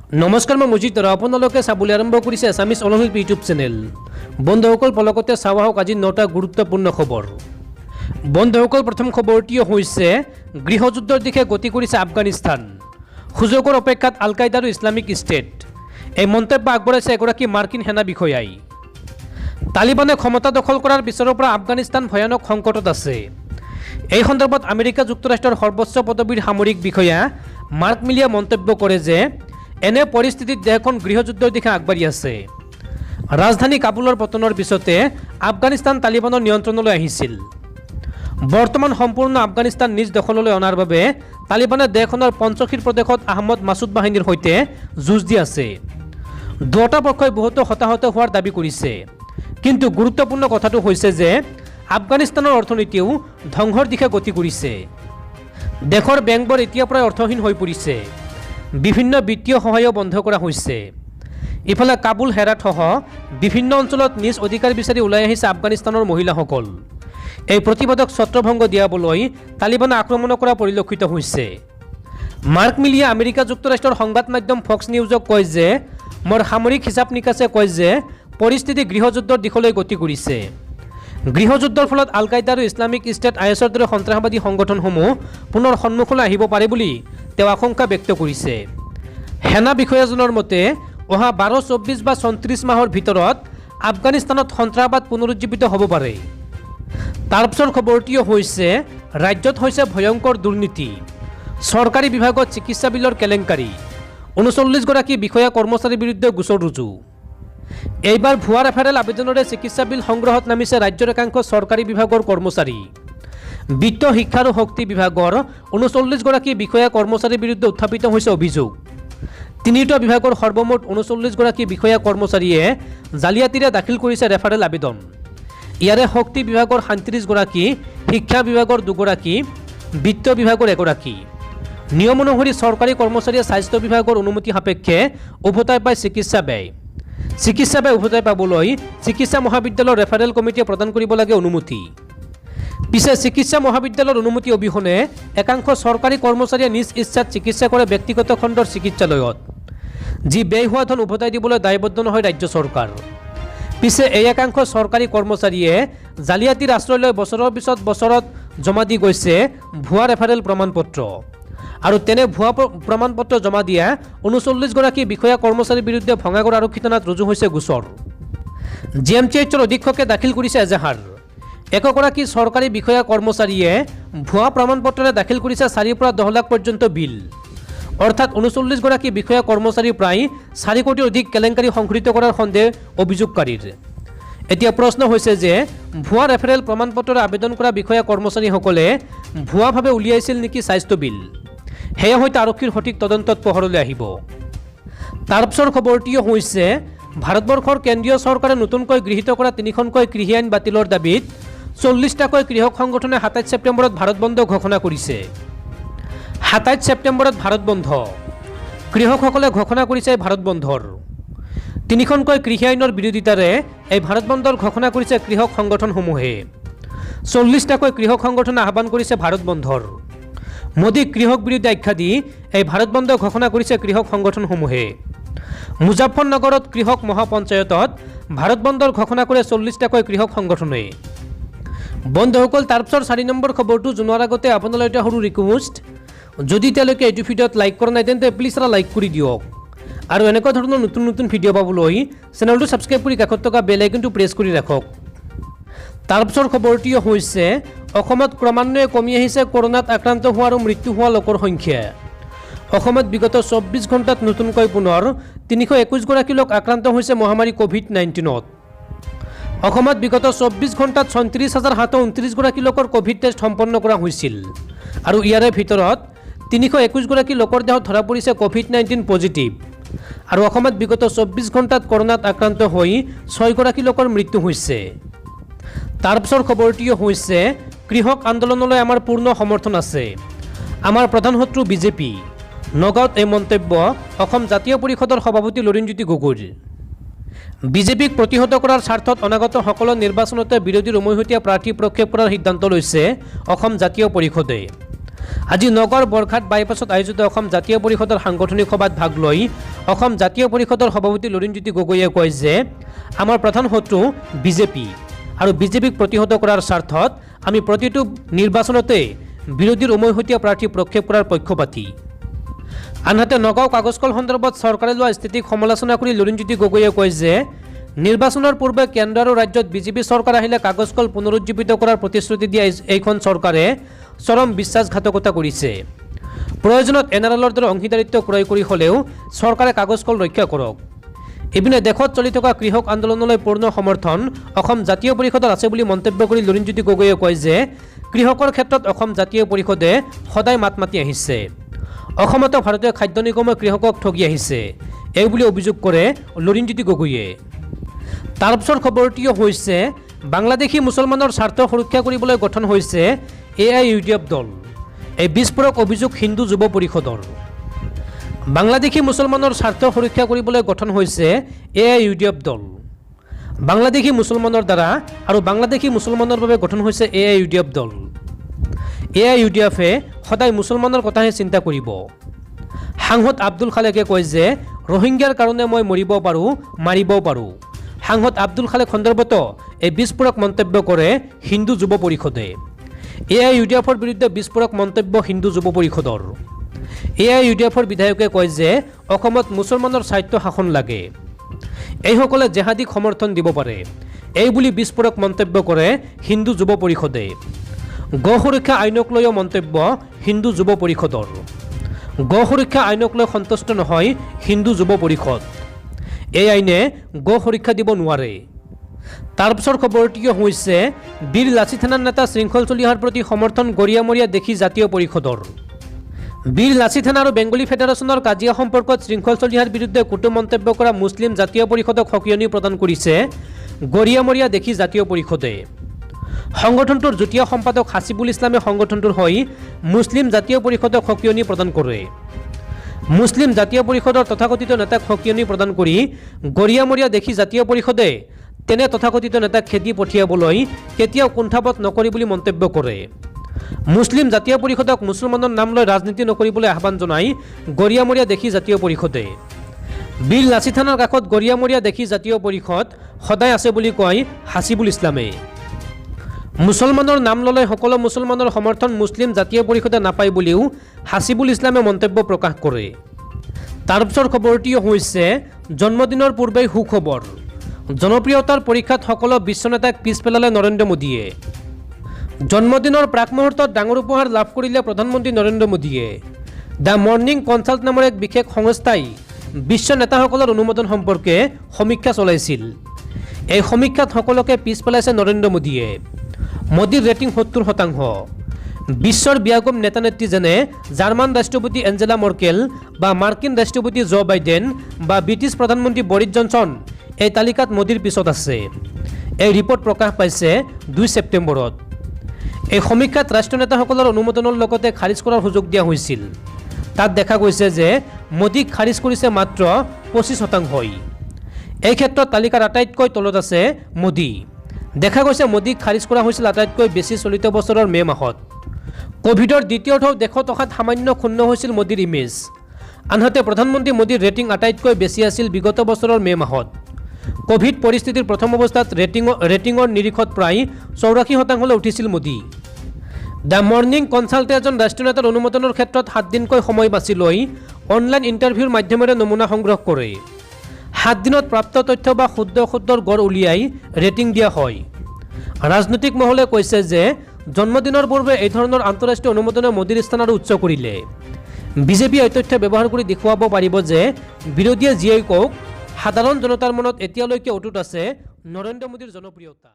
নমস্কাৰ, মই মজিদ আৰু আপোনালোকে চাবলৈ আৰম্ভ কৰিছে এছামিছ অলিম্পিক ইউটিউব চেনেল। বন্ধুসকল, পলকতে চাওঁ আহক আজি 9টা গুৰুত্বপূৰ্ণ খবৰ। বন্ধুসকল, প্ৰথম খবৰটি হৈছে গৃহযুদ্ধৰ দিশে গতি কৰিছে আফগানিস্তান। সুযোগৰ অপেক্ষাত আল কায়দা আৰু ইছলামিক ষ্টেট। এই মন্তব্য আগবঢ়াইছে এগৰাকী মাৰ্কিন সেনা বিষয়াই। তালিবানে ক্ষমতা দখল কৰাৰ পিছৰ পৰা আফগানিস্তান ভয়ানক সংকটত আছে। এই সন্দৰ্ভত আমেৰিকা যুক্তৰাষ্ট্ৰৰ সৰ্বোচ্চ পদবীৰ সামৰিক বিষয়া মাৰ্ক মিলিয়ে মন্তব্য কৰে যে এনে পৰিস্থিতিত দেশখন গৃহযুদ্ধৰ দিশে আগবাঢ়ি আছে। ৰাজধানী কাবুলৰ পতনৰ পিছতে আফগানিস্তান তালিবানৰ নিয়ন্ত্ৰণলৈ আহিছিল। বৰ্তমান সম্পূৰ্ণ আফগানিস্তান নিজ দখললৈ অনাৰ বাবে তালিবানে দেশখনৰ পঞ্চশীৰ প্ৰদেশত আহমদ মাছুদ বাহিনীৰ সৈতে যুঁজ দি আছে। দুয়োটা পক্ষই বহুতো হতাহত হোৱাৰ দাবী কৰিছে। কিন্তু গুৰুত্বপূৰ্ণ কথাটো হৈছে যে আফগানিস্তানৰ অৰ্থনীতিও ধ্বংসৰ দিশে গতি কৰিছে। দেশৰ বেংকবোৰ এতিয়াৰ পৰাই অৰ্থহীন হৈ পৰিছে। বিভিন্ন বিত্তীয় সহায়ো বন্ধ কৰা হৈছে। ইফালে কাবুল হেৰাতসহ বিভিন্ন অঞ্চলত নিজ অধিকাৰ বিচাৰি ওলাই আহিছে আফগানিস্তানৰ মহিলাসকল। এই প্ৰতিবাদক ছত্ৰভংগ দিয়াবলৈ তালিবানে আক্ৰমণ কৰা পৰিলক্ষিত হৈছে। মাৰ্ক মিলিয়ে আমেৰিকা যুক্তৰাষ্ট্ৰৰ সংবাদ মাধ্যম ফক্স নিউজক কয় যে মোৰ সামৰিক হিচাপ নিকাছে কয় যে পৰিস্থিতি গৃহযুদ্ধৰ দিশলৈ গতি কৰিছে। গৃহযুদ্ধৰ ফলত আল কায়দা আৰু ইছলামিক ষ্টেট ISৰ দৰে সন্ত্ৰাসবাদী সংগঠনসমূহ পুনৰ সন্মুখলৈ আহিব পাৰে বুলি তেওঁ আশংকা ব্যক্ত কৰিছে। সেনা বিষয়াজনৰ মতে অহা 12, 24 বা 34 মাহৰ ভিতৰত আফগানিস্তানত সন্ত্ৰাসবাদ পুনৰুজ্জীৱিত হ'ব পাৰে। তাৰ পিছৰ খবৰটিও হৈছে ৰাজ্যত হৈছে ভয়ংকৰ দুৰ্নীতি। চৰকাৰী বিভাগত চিকিৎসা বিলৰ কেলেংকাৰী। 39গৰাকী বিষয়া কৰ্মচাৰীৰ বিৰুদ্ধে গোচৰ ৰুজু। এইবাৰ ভুৱা ৰেফাৰেল আবেদনেৰে চিকিৎসা বিল সংগ্ৰহত নামিছে ৰাজ্যৰ একাংশ চৰকাৰী বিভাগৰ কৰ্মচাৰী। বিত্ত, শিক্ষা আৰু শক্তি বিভাগৰ 39গৰাকী বিষয়া কৰ্মচাৰীৰ বিৰুদ্ধে উত্থাপিত হৈছে অভিযোগ। তিনিটা বিভাগৰ সৰ্বমুঠ 39গৰাকী বিষয়া কৰ্মচাৰীয়ে জালিয়াতিৰে দাখিল কৰিছে ৰেফাৰেল আবেদন। ইয়াৰে শক্তি বিভাগৰ 37গৰাকী, শিক্ষা বিভাগৰ 2গৰাকী, বিত্ত বিভাগৰ 1গৰাকী। নিয়ম অনুসৰি চৰকাৰী কৰ্মচাৰীয়ে স্বাস্থ্য বিভাগৰ অনুমতি সাপেক্ষে উভতাই পায় চিকিৎসা ব্যয়। চিকিৎসা ব্যয় উভতাই পাবলৈ চিকিৎসা মহাবিদ্যালয়ৰ ৰেফাৰেল কমিটিয়ে প্ৰদান কৰিব লাগে অনুমতি। পিছে চিকিৎসা মহাবিদ্যালয়ৰ অনুমতি অবিহনে একাংশ চৰকাৰী কৰ্মচাৰীয়ে নিজ ইচ্ছাত চিকিৎসা কৰে ব্যক্তিগত খণ্ডৰ চিকিৎসালয়ত, যি ব্যয় হোৱা ধন উভতাই দিবলৈ দায়বদ্ধ নহয় ৰাজ্য চৰকাৰ। পিছে এই একাংশ চৰকাৰী কৰ্মচাৰীয়ে জালিয়াতিৰ আশ্ৰয় লৈ বছৰৰ পিছত বছৰত জমা দি গৈছে ভুৱা ৰেফাৰেল প্ৰমাণপত্ৰ। আৰু তেনে ভুৱা প্ৰমাণপত্ৰ জমা দিয়া 39গৰাকী বিষয়া কৰ্মচাৰীৰ বিৰুদ্ধে ভঙাগড় আৰক্ষী থানাত ৰুজু হৈছে গোচৰ। GMCHৰ অধীক্ষকে দাখিল কৰিছে এজাহাৰ। 1গৰাকী চৰকাৰী বিষয়া কৰ্মচাৰীয়ে ভুৱা প্ৰমাণপত্ৰৰে দাখিল কৰিছে 4 পৰা 10 লাখ পৰ্যন্ত বিল। অৰ্থাৎ 39গৰাকী বিষয়া কৰ্মচাৰী প্ৰায় 4 কোটিৰ অধিক কেলেংকাৰী সংঘটিত কৰাৰ সন্দেহ অভিযোগকাৰীৰ। এতিয়া প্ৰশ্ন হৈছে যে ভুৱা ৰেফাৰেল প্ৰমাণপত্ৰৰে আবেদন কৰা বিষয়া কৰ্মচাৰীসকলে ভুৱাভাৱে উলিয়াইছিল নেকি স্বাস্থ্য বিল? সেয়া হয়তো আৰক্ষীৰ সঠিক তদন্তত পোহৰলৈ আহিব। তাৰ পিছৰ খবৰটিও হৈছে ভাৰতবৰ্ষৰ কেন্দ্ৰীয় চৰকাৰে নতুনকৈ গৃহীত কৰা 3খনকৈ কৃষি আইন বাতিলৰ দাবীত 40টাকৈ কৃষক সংগঠনে 27 ছেপ্টেম্বৰত ভাৰত বন্ধ ঘোষণা কৰিছে। 27 ছেপ্টেম্বৰত ভাৰত বন্ধ। কৃষকসকলে ঘোষণা কৰিছে ভাৰত বন্ধৰ। 3খনকৈ কৃষি আইনৰ বিৰোধিতাৰে এই ভাৰত বন্ধৰ ঘোষণা কৰিছে কৃষক সংগঠনসমূহে। 40টাকৈ কৃষক সংগঠনে আহ্বান কৰিছে ভাৰত বন্ধৰ। মোদীক কৃষক বিৰোধী আখ্যা দি এই ভাৰত বন্ধ ঘোষণা কৰিছে কৃষক সংগঠনসমূহে। মুজাফৰনগৰত কৃষক মহাপঞ্চায়তত ভাৰত বন্ধৰ ঘোষণা কৰে 40টাকৈ কৃষক সংগঠনে। বন্ধুসকল, তাৰ পিছৰ 4 নম্বৰ খবৰটো জনোৱাৰ আগতে আপোনালৈ এটা সৰু ৰিকুৱেষ্ট, যদি এতিয়ালৈকে এইটো ভিডিঅ'ত লাইক কৰা নাই তেন্তে প্লিজ এটা লাইক কৰি দিয়ক। আৰু এনেকুৱা ধৰণৰ নতুন নতুন ভিডিঅ' পাবলৈ চেনেলটো ছাবস্ক্ৰাইব কৰি কাষত থকা বেল আইকনটো প্ৰেছ কৰি ৰাখক। তাৰ পিছৰ খবৰটিও হৈছে অসমত ক্ৰমান্বয়ে কমি আহিছে কৰোনাত আক্ৰান্ত হোৱা আৰু মৃত্যু হোৱা লোকৰ সংখ্যা। অসমত বিগত 24 ঘণ্টাত নতুনকৈ পুনৰ 321গৰাকী লোক আক্ৰান্ত হৈছে মহামাৰী COVID-19ত। অসমত বিগত 24 ঘণ্টাত 36,729গৰাকী লোকৰ ক'ভিড টেষ্ট সম্পন্ন কৰা হৈছিল। আৰু ইয়াৰে ভিতৰত 321গৰাকী লোকৰ দেহত ধৰা পৰিছে COVID-19 পজিটিভ। আৰু অসমত বিগত 24 ঘণ্টাত কৰোনাত আক্ৰান্ত হৈ 6গৰাকী লোকৰ মৃত্যু হৈছে। তাৰ পিছৰ খবৰটিও হৈছে কৃষক আন্দোলনলৈ আমাৰ পূৰ্ণ সমৰ্থন আছে, আমাৰ প্ৰধান শত্ৰু বিজেপি। নগাঁৱত এই মন্তব্য অসম জাতীয় পৰিষদৰ সভাপতি লুৰিণজ্যোতি গগৈৰ। বিজেপিক প্ৰতিহত কৰাৰ স্বাৰ্থত অনাগত সকলো নিৰ্বাচনতে বিৰোধীৰ উমৈহতীয়া প্ৰাৰ্থী প্ৰক্ষেপ কৰাৰ সিদ্ধান্ত লৈছে অসম জাতীয় পৰিষদে। আজি নগৰ বৰঘাট বাইপাছত আয়োজিত অসম জাতীয় পৰিষদৰ সাংগঠনিক সভাত ভাগ লৈ অসম জাতীয় পৰিষদৰ সভাপতি লুৰিণজ্যোতি গগৈয়ে কয় যে আমাৰ প্ৰধান শত্ৰু বিজেপি আৰু বিজেপিক প্ৰতিহত কৰাৰ স্বাৰ্থত আমি প্ৰতিটো নিৰ্বাচনতে বিৰোধীৰ উমৈহতীয়া প্ৰাৰ্থী প্ৰক্ষেপ কৰাৰ পক্ষপাতী। আনহাতে নগাঁও কাগজ কল সন্দৰ্ভত চৰকাৰে লোৱা স্থিতিক সমালোচনা কৰি লুৰিণজ্যোতি গগৈয়ে কয় যে নিৰ্বাচনৰ পূৰ্বে কেন্দ্ৰ আৰু ৰাজ্যত বিজেপি চৰকাৰ আহিলে কাগজ কল পুনৰুজ্জীৱিত কৰাৰ প্ৰতিশ্ৰুতি দিয়া এইখন চৰকাৰে চৰম বিশ্বাসঘাতকতা কৰিছে। প্ৰয়োজনত এনআৰএলৰ দৰে অংশীদাৰিত্ব ক্ৰয় কৰি হ'লেও চৰকাৰে কাগজ কল ৰক্ষা কৰক। ইপিনে দেশত চলি থকা কৃষক আন্দোলনলৈ পূৰ্ণ সমৰ্থন অসম জাতীয় পৰিষদৰ আছে বুলি মন্তব্য কৰি লুৰিণজ্যোতি গগৈয়ে কয় যে কৃষকৰ ক্ষেত্ৰত অসম জাতীয় পৰিষদে সদায় মাত মাতি আহিছে। অসমতো ভাৰতীয় খাদ্য নিগমে কৃষকক ঠগি আহিছে এই বুলি অভিযোগ কৰে লুৰিণজ্যোতি গগৈয়ে। তাৰ পিছৰ খবৰটিও হৈছে বাংলাদেশী মুছলমানৰ স্বাৰ্থ সুৰক্ষা কৰিবলৈ গঠন হৈছে AIUDF দল। এই বিস্ফোৰক অভিযোগ হিন্দু যুৱ পৰিষদৰ। বাংলাদেশী মুছলমানৰ স্বাৰ্থ সুৰক্ষা কৰিবলৈ গঠন হৈছে AIUDF দল। বাংলাদেশী মুছলমানৰ দ্বাৰা আৰু বাংলাদেশী মুছলমানৰ বাবে গঠন হৈছে AIUDF দল। AIUDFে সদায় মুছলমানৰ কথাহে চিন্তা কৰিব। সাংসদ আব্দুল খালেকে কয় যে ৰোহিংগাৰ কাৰণে মই মৰিব পাৰোঁ, মাৰিবও পাৰোঁ। সাংসদ আব্দুল খালেক সন্দৰ্ভত এই বিস্ফোৰক মন্তব্য কৰে হিন্দু যুৱ পৰিষদে। AIUDFৰ বিৰুদ্ধে বিস্ফোৰক মন্তব্য হিন্দু যুৱ পৰিষদৰ। AIUDFৰ বিধায়কে কয় যে অসমত মুছলমানৰ স্বায়ত্ব শাসন লাগে, এইসকলে জেহাদীক সমৰ্থন দিব পাৰে এই বুলি বিস্ফোৰক মন্তব্য কৰে হিন্দু যুৱ পৰিষদে। গো সুৰক্ষা আইনক লৈও মন্তব্য হিন্দু যুৱ পৰিষদৰ। গো সুৰক্ষা আইনক লৈ সন্তুষ্ট নহয় হিন্দু যুৱ পৰিষদ। এই আইনে গো সুৰক্ষা দিব নোৱাৰে। তাৰ পিছৰ খবৰটিও হৈছে বীৰ লাচি থানাৰ নেতা শৃংখল চলিহাৰ প্ৰতি সমৰ্থন গৰিয়ামৰীয়া দেখি জাতীয় পৰিষদৰ। বীৰ লাচি থানা আৰু বেংগলী ফেডাৰেশ্যনৰ কাজিয়া সম্পৰ্কত শৃংখল চলিহাৰ বিৰুদ্ধে কটু মন্তব্য কৰা মুছলিম জাতীয় পৰিষদক সকিয়নি প্ৰদান কৰিছে গৰিয়ামৰীয়া দেখি জাতীয় পৰিষদে। সংগঠনটোৰ যুটীয়া সম্পাদক হাছিবুল ইছলামে সংগঠনটোৰ হৈ মুছলিম জাতীয় পৰিষদক সকিয়নি প্ৰদান কৰে। মুছলিম জাতীয় পৰিষদৰ তথাকথিত নেতাক সকিয়নি প্ৰদান কৰি গৰিয়ামৰীয়া দেখি জাতীয় পৰিষদে তেনে তথাকথিত নেতাক খেদি পঠিয়াবলৈ কেতিয়াও কুণ্ঠাবোধ নকৰি বুলি মন্তব্য কৰে। মুছলিম জাতীয় পৰিষদক মুছলমানৰ নাম লৈ ৰাজনীতি নকৰিবলৈ আহ্বান জনাই গৰিয়ামৰীয়া দেখি জাতীয় পৰিষদে। বীৰ লাচি থানাৰ কাষত গৰিয়ামৰীয়া দেখি জাতীয় পৰিষদ সদায় আছে বুলি কয় হাছিবুল ইছলামে। মুছলমানৰ নাম ল'লে সকলো মুছলমানৰ সমৰ্থন মুছলিম জাতীয় পৰিষদে নাপায় বুলিও হাছিবুল ইছলামে মন্তব্য প্ৰকাশ কৰে। তাৰ পিছৰ খবৰটিও হৈছে জন্মদিনৰ পূৰ্বেই সুখবৰ। জনপ্ৰিয়তাৰ পৰীক্ষাত সকলো বিশ্ব নেতাক পিছ পেলালে নৰেন্দ্ৰ মোদীয়ে। জন্মদিনৰ প্ৰাক মুহূৰ্তত ডাঙৰ উপহাৰ লাভ কৰিলে প্ৰধানমন্ত্ৰী নৰেন্দ্ৰ মোদীয়ে। দ্য মৰ্নিং কনচাল্ট নামৰ এক বিশেষ সংস্থাই বিশ্ব নেতাসকলৰ অনুমোদন সম্পৰ্কে সমীক্ষা চলাইছিল। এই সমীক্ষাত সকলোকে পিছ পেলাইছে নৰেন্দ্ৰ মোদীয়ে। মোদীৰ ৰেটিং 70%। বিশ্বৰ বিয়াগম নেতা নেত্ৰী যেনে জাৰ্মান ৰাষ্ট্ৰপতি এঞ্জেলা মৰ্কেল বা মাৰ্কিন ৰাষ্ট্ৰপতি জো বাইডেন বা ব্ৰিটিছ প্ৰধানমন্ত্ৰী বৰিছ জনছন এই তালিকাত মোদীৰ পিছত আছে। এই ৰিপৰ্ট প্ৰকাশ পাইছে 2 ছেপ্টেম্বৰত। এই সমীক্ষাত ৰাষ্ট্ৰীয় নেতাসকলৰ অনুমোদনৰ লগতে খাৰিজ কৰাৰ সুযোগ দিয়া হৈছিল। তাত দেখা গৈছে যে মোদীক খাৰিজ কৰিছে মাত্ৰ 25%। এই ক্ষেত্ৰত তালিকাৰ আটাইতকৈ তলত আছে মোদী। দেখা গৈছে মোদীক খাৰিজ কৰা হৈছিল আটাইতকৈ বেছি চলিত বছৰৰ মে' মাহত। কোভিডৰ দ্বিতীয় ঢৌ দেশত অহাত সামান্য ক্ষুণ্ণ হৈছিল মোদীৰ ইমেজ। আনহাতে প্ৰধানমন্ত্ৰী মোদীৰ ৰেটিং আটাইতকৈ বেছি আছিল বিগত বছৰৰ মে' মাহত। কোভিড পৰিস্থিতিৰ প্ৰথম অৱস্থাত ৰেটিঙৰ নিৰিখত প্ৰায় 84%লৈ উঠিছিল মোদী। দ্য মৰ্নিং কনচাল্টে এজন ৰাষ্ট্ৰীয় নেতাৰ অনুমোদনৰ ক্ষেত্ৰত 7 দিনকৈ সময় বাছি লৈ অনলাইন ইণ্টাৰভিউৰ মাধ্যমেৰে নমুনা সংগ্ৰহ কৰে। 7 দিনত প্ৰাপ্ত তথ্য বা শুদ্ধৰ গড় উলিয়াই ৰেটিং দিয়া হয়। ৰাজনৈতিক মহলে কৈছে যে জন্মদিনৰ পূৰ্বে এই ধৰণৰ আন্তঃৰাষ্ট্ৰীয় অনুমোদনে মোদীৰ স্থান আৰু উচ্চ কৰিলে। বিজেপিয়ে এই তথ্য ব্যৱহাৰ কৰি দেখুৱাব পাৰিব যে বিৰোধীয়ে যিয়েই কওক সাধাৰণ জনতাৰ মনত এতিয়ালৈকে অটুট আছে নৰেন্দ্ৰ মোদীৰ জনপ্ৰিয়তা।